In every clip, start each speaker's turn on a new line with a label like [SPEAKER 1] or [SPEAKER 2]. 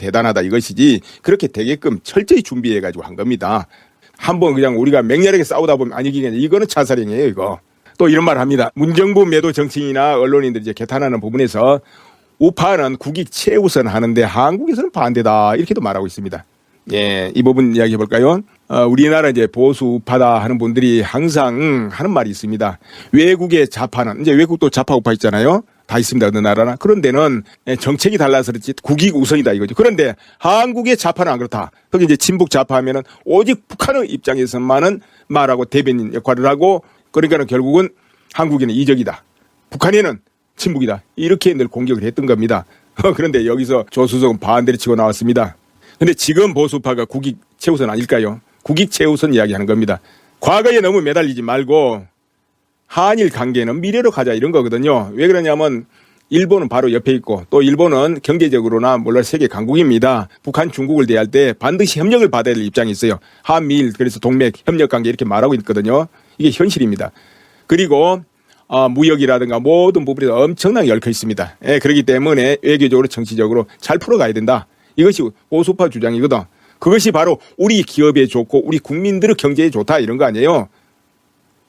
[SPEAKER 1] 대단하다 이것이지 그렇게 되게끔 철저히 준비해가지고 한 겁니다. 한번 그냥 우리가 맹렬하게 싸우다 보면 아니겠냐 이거는 자살행위예요 이거. 또 이런 말을 합니다. 문정부 매도 정치인이나 언론인들이 이제 개탄하는 부분에서 우파는 국익 최우선 하는데 한국에서는 반대다 이렇게도 말하고 있습니다. 예, 이 부분 이야기해 볼까요? 우리나라 이제 보수 우파다 하는 분들이 항상 하는 말이 있습니다. 외국의 좌파는 이제 외국도 좌파 우파 있잖아요. 다 있습니다. 어느 나라나. 그런 데는 정책이 달라서 그렇지 국익 우선이다 이거죠. 그런데 한국의 좌파는 안 그렇다. 거기 이제 친북 좌파 하면은 오직 북한의 입장에서만은 말하고 대변인 역할을 하고 그러니까는 결국은 한국에는 이적이다. 북한에는 친북이다. 이렇게 늘 공격을 했던 겁니다. 그런데 여기서 조수석은 반대로 치고 나왔습니다. 근데 지금 보수파가 국익 최우선 아닐까요? 국익 최우선 이야기하는 겁니다. 과거에 너무 매달리지 말고 한일 관계는 미래로 가자 이런 거거든요. 왜 그러냐면 일본은 바로 옆에 있고 또 일본은 경제적으로나 물론 세계 강국입니다. 북한 중국을 대할 때 반드시 협력을 받아야 될 입장이 있어요. 한미일 그래서 동맥 협력 관계 이렇게 말하고 있거든요. 이게 현실입니다. 그리고 무역이라든가 모든 부분에서 엄청나게 얽혀 있습니다. 예, 그렇기 때문에 외교적으로 정치적으로 잘 풀어가야 된다. 이것이 보수파 주장이거든. 그것이 바로 우리 기업에 좋고 우리 국민들의 경제에 좋다 이런 거 아니에요.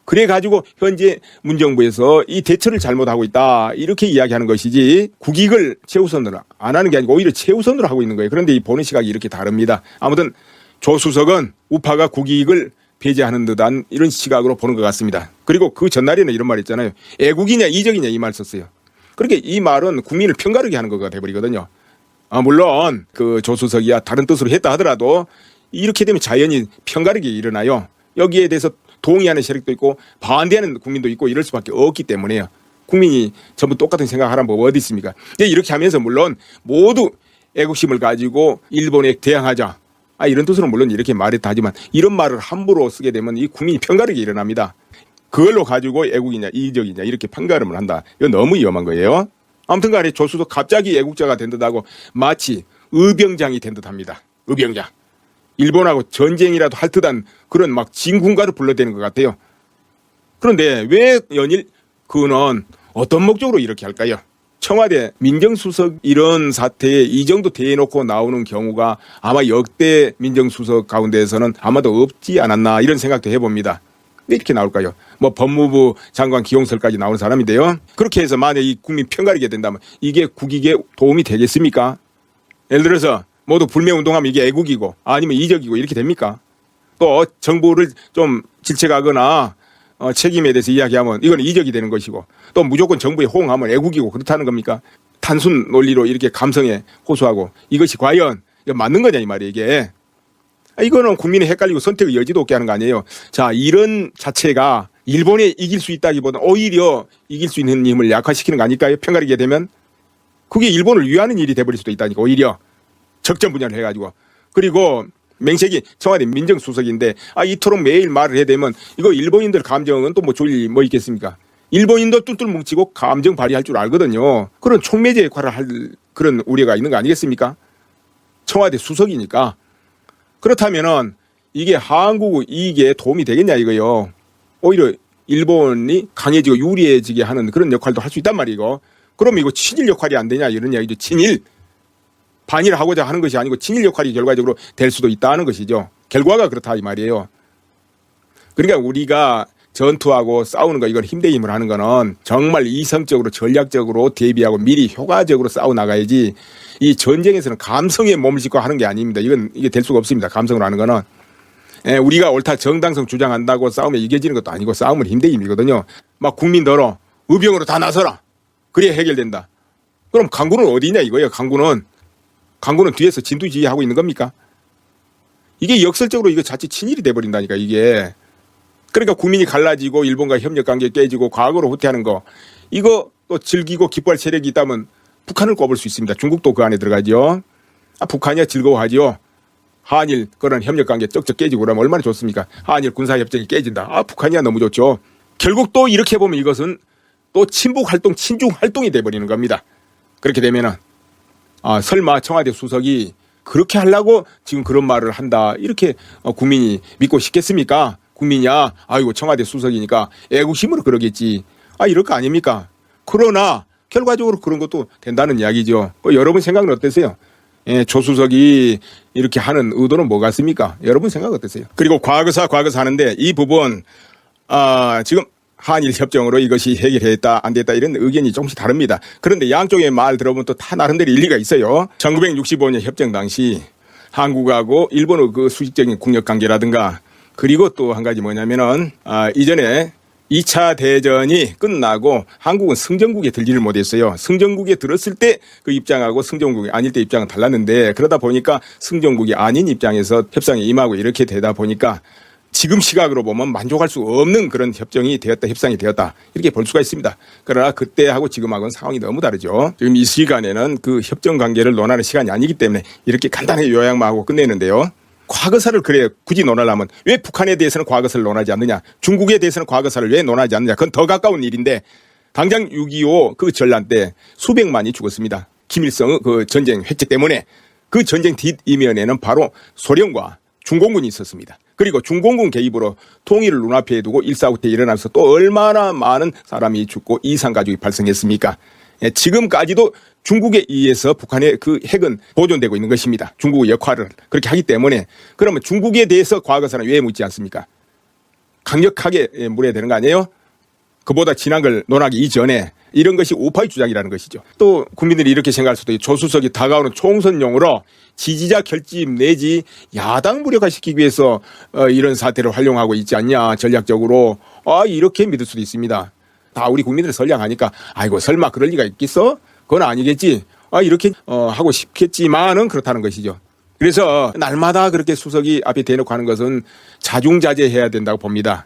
[SPEAKER 1] 그래가지고 현재 문정부에서 이 대처를 잘못하고 있다 이렇게 이야기하는 것이지 국익을 최우선으로 안 하는 게 아니고 오히려 최우선으로 하고 있는 거예요. 그런데 이 보는 시각이 이렇게 다릅니다. 아무튼 조수석은 우파가 국익을 배제하는 듯한 이런 시각으로 보는 것 같습니다. 그리고 그 전날에는 이런 말 있잖아요. 애국이냐 이적이냐 이 말 썼어요. 그렇게 이 말은 국민을 편가르게 하는 거가 돼버리거든요. 물론 그 조수석이야 다른 뜻으로 했다 하더라도 이렇게 되면 자연히 편가르게 일어나요. 여기에 대해서 동의하는 세력도 있고 반대하는 국민도 있고 이럴 수밖에 없기 때문에요. 국민이 전부 똑같은 생각하라는 법 어디 있습니까? 이렇게 하면서 물론 모두 애국심을 가지고 일본에 대항하자. 이런 뜻으로 물론 이렇게 말했다 하지만 이런 말을 함부로 쓰게 되면 이 국민이 편가르게 일어납니다. 그걸로 가지고 애국이냐 이적이냐 이렇게 판가름을 한다. 이건 너무 위험한 거예요. 아무튼 간에 조수석 갑자기 애국자가 된 듯하고 마치 의병장이 된 듯합니다. 의병장. 일본하고 전쟁이라도 할 듯한 그런 막 진군가를 불러대는 것 같아요. 그런데 왜 연일 그는 어떤 목적으로 이렇게 할까요? 청와대 민정수석 이런 사태에 이 정도 대놓고 나오는 경우가 아마 역대 민정수석 가운데에서는 아마도 없지 않았나 이런 생각도 해봅니다. 왜 이렇게 나올까요? 뭐 법무부 장관 기용설까지 나오는 사람인데요. 그렇게 해서 만약 이 국민 편가르게 된다면 이게 국익에 도움이 되겠습니까? 예를 들어서 모두 불매운동하면 이게 애국이고 아니면 이적이고 이렇게 됩니까? 또 정부를 좀 질책하거나 책임에 대해서 이야기하면 이건 이적이 되는 것이고 또 무조건 정부에 호응하면 애국이고 그렇다는 겁니까? 단순 논리로 이렇게 감성에 호소하고 이것이 과연 맞는 거냐 이 말이에요 이게. 이거는 국민이 헷갈리고 선택의 여지도 없게 하는 거 아니에요. 자, 이런 자체가 일본에 이길 수 있다기보다 오히려 이길 수 있는 힘을 약화시키는 거 아닐까요? 편가르게 되면 그게 일본을 위하는 일이 돼버릴 수도 있다니까 오히려 적전 분열을 해가지고. 그리고 맹색이 청와대 민정수석인데 이토록 매일 말을 해야 되면 이거 일본인들 감정은 또 뭐 좋을 일이 뭐 있겠습니까? 일본인도 뚫뚫 뭉치고 감정 발휘할 줄 알거든요. 그런 촉매제 역할을 할 그런 우려가 있는 거 아니겠습니까? 청와대 수석이니까. 그렇다면은 이게 한국 이익에 도움이 되겠냐 이거요. 오히려 일본이 강해지고 유리해지게 하는 그런 역할도 할 수 있단 말이고. 그럼 이거 친일 역할이 안 되냐 이런 이야기죠. 친일. 반일을 하고자 하는 것이 아니고 친일 역할이 결과적으로 될 수도 있다는 것이죠. 결과가 그렇다 이 말이에요. 그러니까 우리가 전투하고 싸우는 거 이건 힘대 힘을 하는 거는 정말 이성적으로 전략적으로 대비하고 미리 효과적으로 싸워 나가야지 이 전쟁에서는 감성에 몸을 싣고 하는 게 아닙니다. 이게 될 수가 없습니다. 감성으로 하는 거는. 우리가 옳다 정당성 주장한다고 싸우면 이겨지는 것도 아니고 싸움은 힘대 힘이거든요. 막 국민더러 의병으로 다 나서라. 그래야 해결된다. 그럼 강군은 어디냐 이거예요. 강군은 뒤에서 진두지휘하고 있는 겁니까? 이게 역설적으로 이거 자칫 친일이 돼버린다니까 이게. 그러니까 국민이 갈라지고 일본과 협력관계 깨지고 과거로 후퇴하는 거 이거 또 즐기고 기뻐할 세력이 있다면 북한을 꼽을 수 있습니다. 중국도 그 안에 들어가죠. 북한이야 즐거워하죠. 한일 그런 협력관계 쩍쩍 깨지고 그러면 얼마나 좋습니까? 한일 군사협정이 깨진다. 북한이야 너무 좋죠. 결국 또 이렇게 보면 이것은 또 친북활동 친중활동이 돼버리는 겁니다. 그렇게 되면은 설마 청와대 수석이 그렇게 하려고 지금 그런 말을 한다 이렇게 국민이 믿고 싶겠습니까? 국민이야 아이고 청와대 수석이니까 애국심으로 그러겠지. 이럴 거 아닙니까? 그러나 결과적으로 그런 것도 된다는 이야기죠. 여러분 생각은 어떠세요? 조수석이 이렇게 하는 의도는 뭐 같습니까? 여러분 생각 어떠세요? 그리고 과거사 하는데 이 부분 지금 한일 협정으로 이것이 해결했다 안 됐다 이런 의견이 조금씩 다릅니다. 그런데 양쪽의 말 들어보면 또 다 나름대로 일리가 있어요. 1965년 협정 당시 한국하고 일본의 그 수직적인 국력 관계라든가 그리고 또 한 가지 뭐냐면은 이전에 2차 대전이 끝나고 한국은 승전국에 들지를 못했어요. 승전국에 들었을 때 그 입장하고 승전국이 아닐 때 입장은 달랐는데 그러다 보니까 승전국이 아닌 입장에서 협상에 임하고 이렇게 되다 보니까 지금 시각으로 보면 만족할 수 없는 그런 협정이 되었다, 협상이 되었다 이렇게 볼 수가 있습니다. 그러나 그때하고 지금하고는 상황이 너무 다르죠. 지금 이 시간에는 그 협정 관계를 논하는 시간이 아니기 때문에 이렇게 간단하게 요약만 하고 끝내는데요. 과거사를 그래 굳이 논하려면 왜 북한에 대해서는 과거사를 논하지 않느냐, 중국에 대해서는 과거사를 왜 논하지 않느냐, 그건 더 가까운 일인데 당장 6.25 그 전란 때 수백만이 죽었습니다. 김일성의 그 전쟁 획제 때문에 그 전쟁 뒷이면에는 바로 소련과 중공군이 있었습니다. 그리고 중공군 개입으로 통일을 눈앞에 두고 1.4.9 때 일어나서 또 얼마나 많은 사람이 죽고 이산 가족이 발생했습니까? 지금까지도 중국에 의해서 북한의 그 핵은 보존되고 있는 것입니다. 중국의 역할을 그렇게 하기 때문에 그러면 중국에 대해서 과거사는 왜 묻지 않습니까? 강력하게 물어야 되는 거 아니에요? 그보다 지난 걸 논하기 이전에 이런 것이 우파의 주장이라는 것이죠. 또 국민들이 이렇게 생각할 수도 있고 조수석이 다가오는 총선용으로 지지자 결집 내지 야당 무력화시키기 위해서 이런 사태를 활용하고 있지 않냐 전략적으로 이렇게 믿을 수도 있습니다. 다 우리 국민들이 선량하니까 아이고 설마 그럴 리가 있겠어? 그건 아니겠지. 이렇게 하고 싶겠지만은 그렇다는 것이죠. 그래서 날마다 그렇게 수석이 앞에 대놓고 하는 것은 자중자재해야 된다고 봅니다.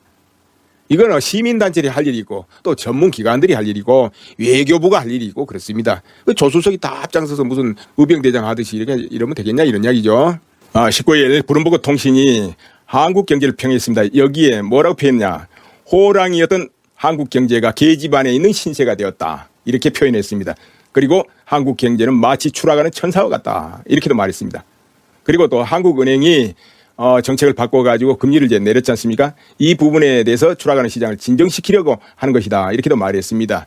[SPEAKER 1] 이거는 시민단체들이 할 일이고 또 전문기관들이 할 일이고 외교부가 할 일이고 그렇습니다. 그 조수석이 다 앞장서서 무슨 의병대장 하듯이 이렇게 이러면 되겠냐 이런 이야기죠. 19일 브룸버그 통신이 한국 경제를 평했습니다. 여기에 뭐라고 표현했냐. 호랑이였던 한국 경제가 계집안에 있는 신세가 되었다. 이렇게 표현했습니다. 그리고 한국 경제는 마치 추락하는 천사와 같다. 이렇게도 말했습니다. 그리고 또 한국은행이 정책을 바꿔가지고 금리를 이제 내렸지 않습니까? 이 부분에 대해서 추락하는 시장을 진정시키려고 하는 것이다. 이렇게도 말했습니다.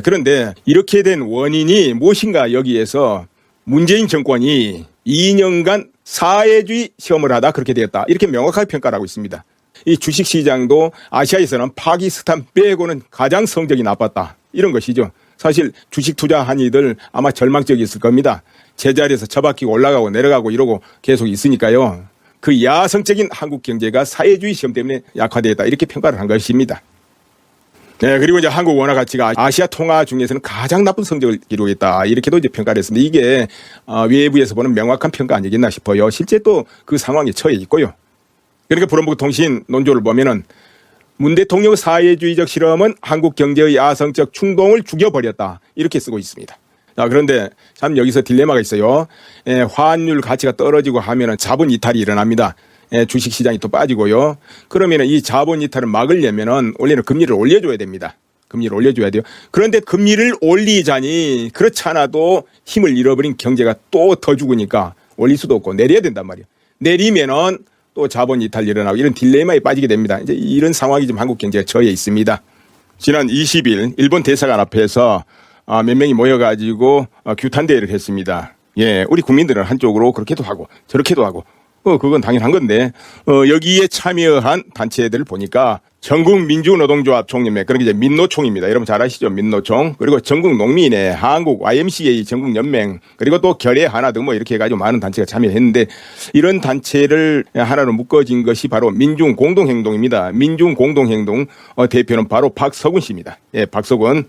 [SPEAKER 1] 그런데 이렇게 된 원인이 무엇인가 여기에서 문재인 정권이 2년간 사회주의 시험을 하다 그렇게 되었다. 이렇게 명확하게 평가를 하고 있습니다. 이 주식시장도 아시아에서는 파키스탄 빼고는 가장 성적이 나빴다. 이런 것이죠. 사실 주식 투자한 이들 아마 절망적이었을 겁니다. 제자리에서 처박히고 올라가고 내려가고 이러고 계속 있으니까요. 그 야성적인 한국 경제가 사회주의 시험 때문에 약화되었다. 이렇게 평가를 한 것입니다. 그리고 이제 한국 원화 가치가 아시아 통화 중에서는 가장 나쁜 성적을 기록했다. 이렇게도 이제 평가를 했습니다. 이게 외부에서 보는 명확한 평가 아니겠나 싶어요. 실제 또 그 상황에 처해 있고요. 그러니까 브룸버그 통신 논조를 보면은 문 대통령의 사회주의적 실험은 한국 경제의 야성적 충동을 죽여버렸다. 이렇게 쓰고 있습니다. 그런데 참 여기서 딜레마가 있어요. 환율 가치가 떨어지고 하면은 자본 이탈이 일어납니다. 주식 시장이 또 빠지고요. 그러면은 이 자본 이탈을 막으려면은 원래는 금리를 올려줘야 됩니다. 금리를 올려줘야 돼요. 그런데 금리를 올리자니 그렇지 않아도 힘을 잃어버린 경제가 또 더 죽으니까 올릴 수도 없고 내려야 된단 말이에요. 내리면은 또 자본 이탈 일어나고 이런 딜레마에 빠지게 됩니다. 이제 이런 상황이 지금 한국 경제가 처해 있습니다. 지난 20일 일본 대사관 앞에서 몇 명이 모여가지고 규탄대회를 했습니다. 우리 국민들은 한쪽으로 그렇게도 하고 저렇게도 하고 그건 당연한 건데 여기에 참여한 단체들을 보니까 전국민주노동조합 총연맹, 그러니까 이제 민노총입니다. 여러분 잘 아시죠? 민노총. 그리고 전국농민회, 한국 YMCA 전국연맹, 그리고 또 결의 하나 등 뭐 이렇게 해가지고 많은 단체가 참여했는데 이런 단체를 하나로 묶어진 것이 바로 민중공동행동입니다. 민중공동행동 대표는 바로 박서군 씨입니다. 박서군.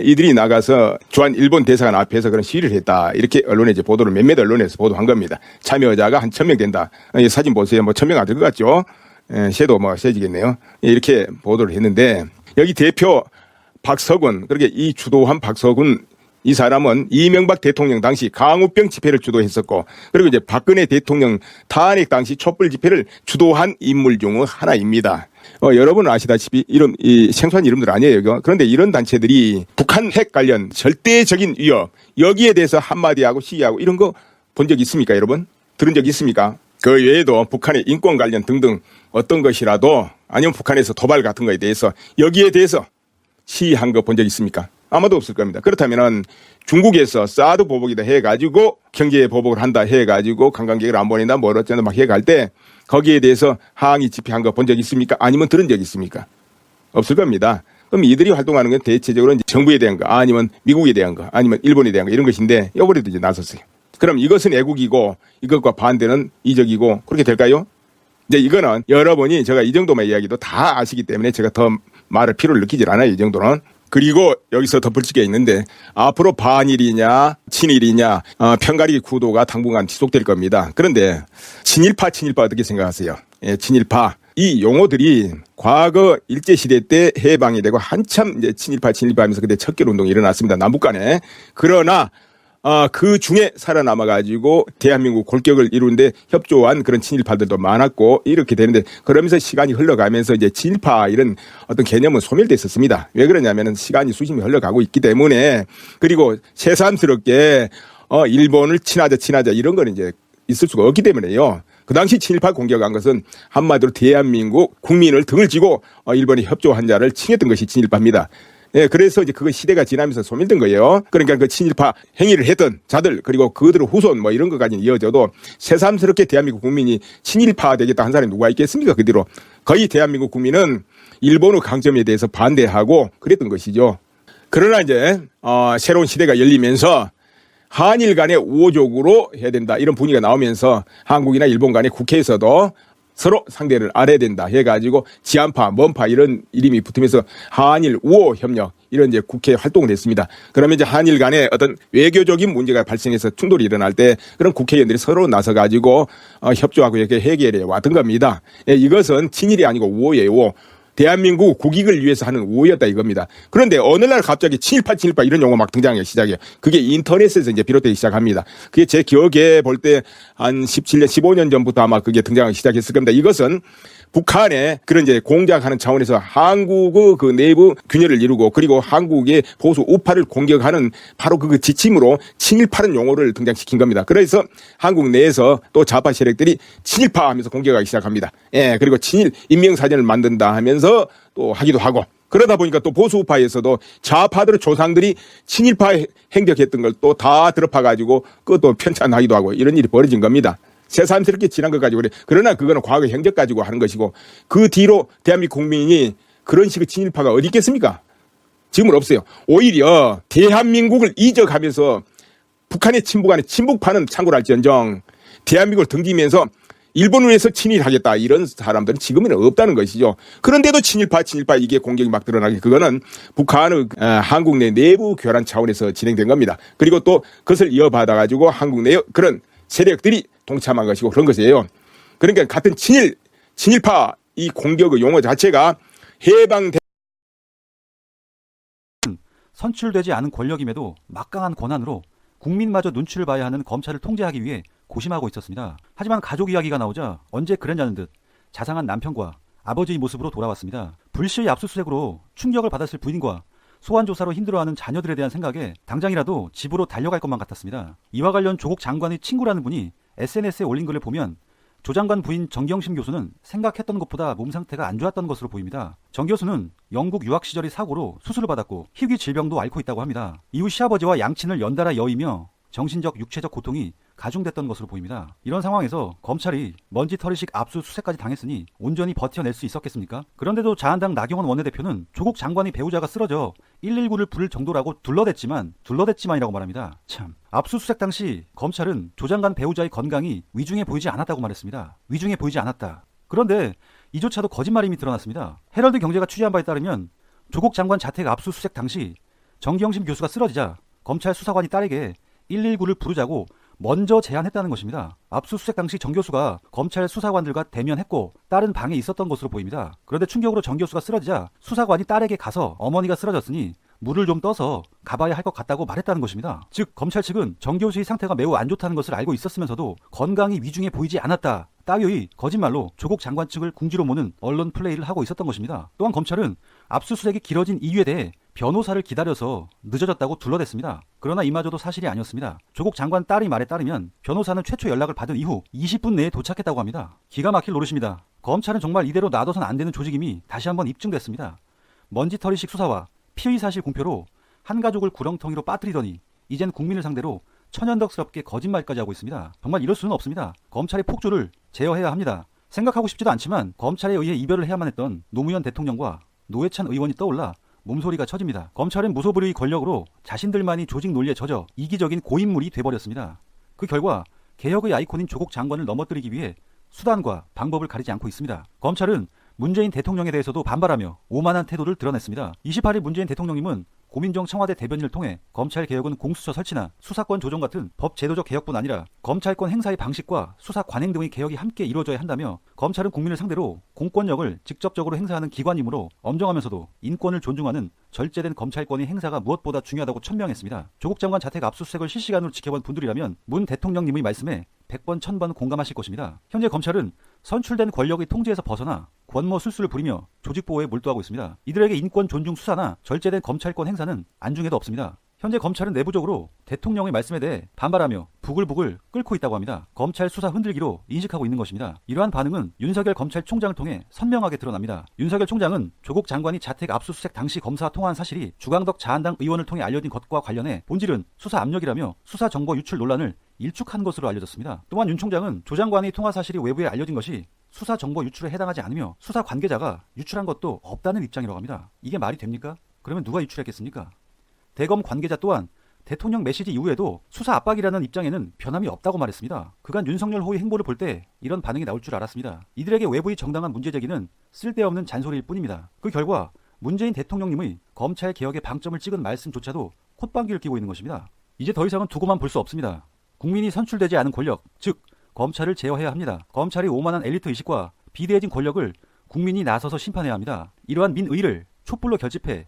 [SPEAKER 1] 이들이 나가서 주한 일본 대사관 앞에서 그런 시위를 했다. 이렇게 언론에 이제 보도를 몇몇 언론에서 보도한 겁니다. 참여자가 한 1,000명 된다. 이 사진 보세요. 뭐 1,000명 안 될 것 같죠? 섀도우 뭐 세지겠네요. 이렇게 보도를 했는데 여기 대표 박서군, 그렇게 이 주도한 박서군 이 사람은 이명박 대통령 당시 강우병 집회를 주도했었고 그리고 이제 박근혜 대통령 탄핵 당시 촛불 집회를 주도한 인물 중 하나입니다. 여러분은 아시다시피 이런 이 생소한 이름들 아니에요. 이거. 그런데 이런 단체들이 북한 핵 관련 절대적인 위협 여기에 대해서 한마디하고 시위하고 이런 거 본 적 있습니까, 여러분? 들은 적 있습니까? 그 외에도 북한의 인권 관련 등등 어떤 것이라도 아니면 북한에서 도발 같은 거에 대해서 여기에 대해서 시위한 거 본 적 있습니까? 아무도 없을 겁니다. 그렇다면은 중국에서 사드 보복이다 해가지고 경제 보복을 한다 해가지고 관광객을 안 보낸다 뭐 어쩌나 막 해갈 때 거기에 대해서 항의 집회한 거 본 적 있습니까? 아니면 들은 적 있습니까? 없을 겁니다. 그럼 이들이 활동하는 건 대체적으로 이제 정부에 대한 거 아니면 미국에 대한 거 아니면 일본에 대한 거 이런 것인데 이번에도 이제 나섰어요. 그럼 이것은 애국이고 이것과 반대는 이적이고 그렇게 될까요? 이제 이거는 여러분이 제가 이 정도만 이야기도 다 아시기 때문에 제가 더 말할 필요를 느끼질 않아요. 이 정도는. 그리고 여기서 덧붙일 게 있는데 앞으로 반일이냐 친일이냐 편가르기 구도가 당분간 지속될 겁니다. 그런데 친일파 어떻게 생각하세요? 예, 친일파. 이 용어들이 과거 일제시대 때 해방이 되고 한참 이제 친일파 하면서 그때 척결 운동이 일어났습니다. 남북 간에. 그러나 그 중에 살아남아가지고 대한민국 골격을 이루는데 협조한 그런 친일파들도 많았고 이렇게 되는데 그러면서 시간이 흘러가면서 이제 친일파 이런 어떤 개념은 소멸됐었습니다. 왜 그러냐면은 시간이 수십 년 흘러가고 있기 때문에 그리고 새삼스럽게 일본을 친하자 이런 거는 이제 있을 수가 없기 때문에요. 그 당시 친일파 공격한 것은 한마디로 대한민국 국민을 등을 쥐고 일본이 협조한 자를 칭했던 것이 친일파입니다. 예, 그래서 이제 그거 시대가 지나면서 소멸된 거예요. 그러니까 그 친일파 행위를 했던 자들 그리고 그들의 후손 뭐 이런 것까지 이어져도 새삼스럽게 대한민국 국민이 친일파 되겠다 한 사람이 누가 있겠습니까? 그 뒤로 거의 대한민국 국민은 일본의 강점에 대해서 반대하고 그랬던 것이죠. 그러나 이제 새로운 시대가 열리면서 한일 간의 우호적으로 해야 된다 이런 분위기가 나오면서 한국이나 일본 간의 국회에서도 서로 상대를 알아야 된다 해가지고 지한파, 먼파 이런 이름이 붙으면서 한일 우호 협력 이런 이제 국회 활동을 했습니다. 그러면 이제 한일 간에 어떤 외교적인 문제가 발생해서 충돌이 일어날 때 그런 국회의원들이 서로 나서가지고 협조하고 이렇게 해결해 왔던 겁니다. 예, 이것은 친일이 아니고 우호예요. 우호. 대한민국 국익을 위해서 하는 우호였다 이겁니다. 그런데 어느 날 갑자기 친일파 이런 용어 막 등장하기 시작해요. 그게 인터넷에서 이제 비롯되기 시작합니다. 그게 제 기억에 볼 때 한 17년, 15년 전부터 아마 그게 등장하기 시작했을 겁니다. 이것은 북한의 그런 이제 공작하는 차원에서 한국의 그 내부 균열을 이루고 그리고 한국의 보수 우파를 공격하는 바로 그 지침으로 친일파라는 용어를 등장시킨 겁니다. 그래서 한국 내에서 또 좌파 세력들이 친일파 하면서 공격하기 시작합니다. 예, 그리고 친일 인명사전을 만든다 하면서 또 하기도 하고 그러다 보니까 또 보수 우파에서도 좌파들의 조상들이 친일파 행적했던 걸 또 다 드러파가지고 그것도 편찬하기도 하고 이런 일이 벌어진 겁니다. 새삼스럽게 지난 것 가지고 그래. 그러나 그거는 과거 행적 가지고 하는 것이고 그 뒤로 대한민국 국민이 그런 식의 친일파가 어디 있겠습니까? 지금은 없어요. 오히려 대한민국을 이적하면서 북한의 친북하는 친북파는 참고로 할지언정 대한민국을 등지면서 일본을 위해서 친일하겠다 이런 사람들은 지금은 없다는 것이죠. 그런데도 친일파 이게 공격이 막 드러나게 그거는 북한의 한국 내 내부 교란 차원에서 진행된 겁니다. 그리고 또 그것을 이어받아가지고 한국 내 그런 세력들이 동참한 것이고 그런 것이에요. 그러니까 같은 친일파 이 공격의 용어 자체가 해방된
[SPEAKER 2] 선출되지 않은 권력임에도 막강한 권한으로 국민마저 눈치를 봐야 하는 검찰을 통제하기 위해 고심하고 있었습니다. 하지만 가족 이야기가 나오자 언제 그랬냐는 듯 자상한 남편과 아버지의 모습으로 돌아왔습니다. 불시의 압수수색으로 충격을 받았을 부인과 소환조사로 힘들어하는 자녀들에 대한 생각에 당장이라도 집으로 달려갈 것만 같았습니다. 이와 관련 조국 장관의 친구라는 분이 SNS에 올린 글을 보면 조 장관 부인 정경심 교수는 생각했던 것보다 몸 상태가 안 좋았던 것으로 보입니다. 정 교수는 영국 유학 시절의 사고로 수술을 받았고 희귀 질병도 앓고 있다고 합니다. 이후 시아버지와 양친을 연달아 여의며 정신적 육체적 고통이 가중됐던 것으로 보입니다. 이런 상황에서 검찰이 먼지털이식 압수수색까지 당했으니 온전히 버텨낼 수 있었겠습니까? 그런데도 자한당 나경원 원내대표는 조국 장관의 배우자가 쓰러져 119를 부를 정도라고 둘러댔지만이라고 말합니다. 참, 압수수색 당시 검찰은 조 장관 배우자의 건강이 위중해 보이지 않았다고 말했습니다. 위중해 보이지 않았다. 그런데 이조차도 거짓말임이 드러났습니다. 헤럴드 경제가 취재한 바에 따르면 조국 장관 자택 압수수색 당시 정경심 교수가 쓰러지자 검찰 수사관이 딸에게 119를 부르자고 먼저 제안했다는 것입니다. 압수수색 당시 정 교수가 검찰 수사관들과 대면했고 딸은 방에 있었던 것으로 보입니다. 그런데 충격으로 정 교수가 쓰러지자 수사관이 딸에게 가서 어머니가 쓰러졌으니 물을 좀 떠서 가봐야 할 것 같다고 말했다는 것입니다. 즉 검찰 측은 정 교수의 상태가 매우 안 좋다는 것을 알고 있었으면서도 건강이 위중해 보이지 않았다 따위의 거짓말로 조국 장관 측을 궁지로 모는 언론 플레이를 하고 있었던 것입니다. 또한 검찰은 압수수색이 길어진 이유에 대해 변호사를 기다려서 늦어졌다고 둘러댔습니다. 그러나 이마저도 사실이 아니었습니다. 조국 장관 딸의 말에 따르면 변호사는 최초 연락을 받은 이후 20분 내에 도착했다고 합니다. 기가 막힐 노릇입니다. 검찰은 정말 이대로 놔둬선 안 되는 조직임이 다시 한번 입증됐습니다. 먼지털이식 수사와 피의 사실 공표로 한 가족을 구렁텅이로 빠뜨리더니 이젠 국민을 상대로 천연덕스럽게 거짓말까지 하고 있습니다. 정말 이럴 수는 없습니다. 검찰의 폭주를 제어해야 합니다. 생각하고 싶지도 않지만 검찰에 의해 이별을 해야만 했던 노무현 대통령과 노회찬 의원이 떠올라 몸소리가 쳐집니다. 검찰은 무소불위의 권력으로 자신들만이 조직 논리에 젖어 이기적인 고인물이 돼버렸습니다. 그 결과 개혁의 아이콘인 조국 장관을 넘어뜨리기 위해 수단과 방법을 가리지 않고 있습니다. 검찰은 문재인 대통령에 대해서도 반발하며 오만한 태도를 드러냈습니다. 28일 문재인 대통령님은 고민정 청와대 대변인을 통해 검찰 개혁은 공수처 설치나 수사권 조정 같은 법 제도적 개혁뿐 아니라 검찰권 행사의 방식과 수사 관행 등의 개혁이 함께 이루어져야 한다며 검찰은 국민을 상대로 공권력을 직접적으로 행사하는 기관이므로 엄정하면서도 인권을 존중하는 절제된 검찰권의 행사가 무엇보다 중요하다고 천명했습니다. 조국 장관 자택 압수수색을 실시간으로 지켜본 분들이라면 문 대통령님의 말씀에 100번 1000번 공감하실 것입니다. 현재 검찰은 선출된 권력의 통제에서 벗어나 권모술수를 부리며 조직보호에 몰두하고 있습니다. 이들에게 인권 존중 수사나 절제된 검찰권 행사는 안중에도 없습니다. 현재 검찰은 내부적으로 대통령의 말씀에 대해 반발하며 부글부글 끓고 있다고 합니다. 검찰 수사 흔들기로 인식하고 있는 것입니다. 이러한 반응은 윤석열 검찰총장을 통해 선명하게 드러납니다. 윤석열 총장은 조국 장관이 자택 압수수색 당시 검사와 통화한 사실이 주광덕 자한당 의원을 통해 알려진 것과 관련해 본질은 수사 압력이라며 수사 정보 유출 논란을 일축한 것으로 알려졌습니다. 또한 윤 총장은 조 장관의 통화 사실이 외부에 알려진 것이 수사 정보 유출에 해당하지 않으며 수사 관계자가 유출한 것도 없다는 입장이라고 합니다. 이게 말이 됩니까? 그러면 누가 유출했겠습니까? 대검 관계자 또한 대통령 메시지 이후에도 수사 압박이라는 입장에는 변함이 없다고 말했습니다. 그간 윤석열 호의 행보를 볼 때 이런 반응이 나올 줄 알았습니다. 이들에게 외부의 정당한 문제 제기는 쓸데없는 잔소리일 뿐입니다. 그 결과 문재인 대통령님의 검찰 개혁의 방점을 찍은 말씀조차도 콧방귀를 끼고 있는 것입니다. 이제 더 이상은 두고만 볼 수 없습니다. 국민이 선출되지 않은 권력, 즉 검찰을 제어해야 합니다. 검찰의 오만한 엘리트 의식과 비대해진 권력을 국민이 나서서 심판해야 합니다. 이러한 민의를 촛불로 결집해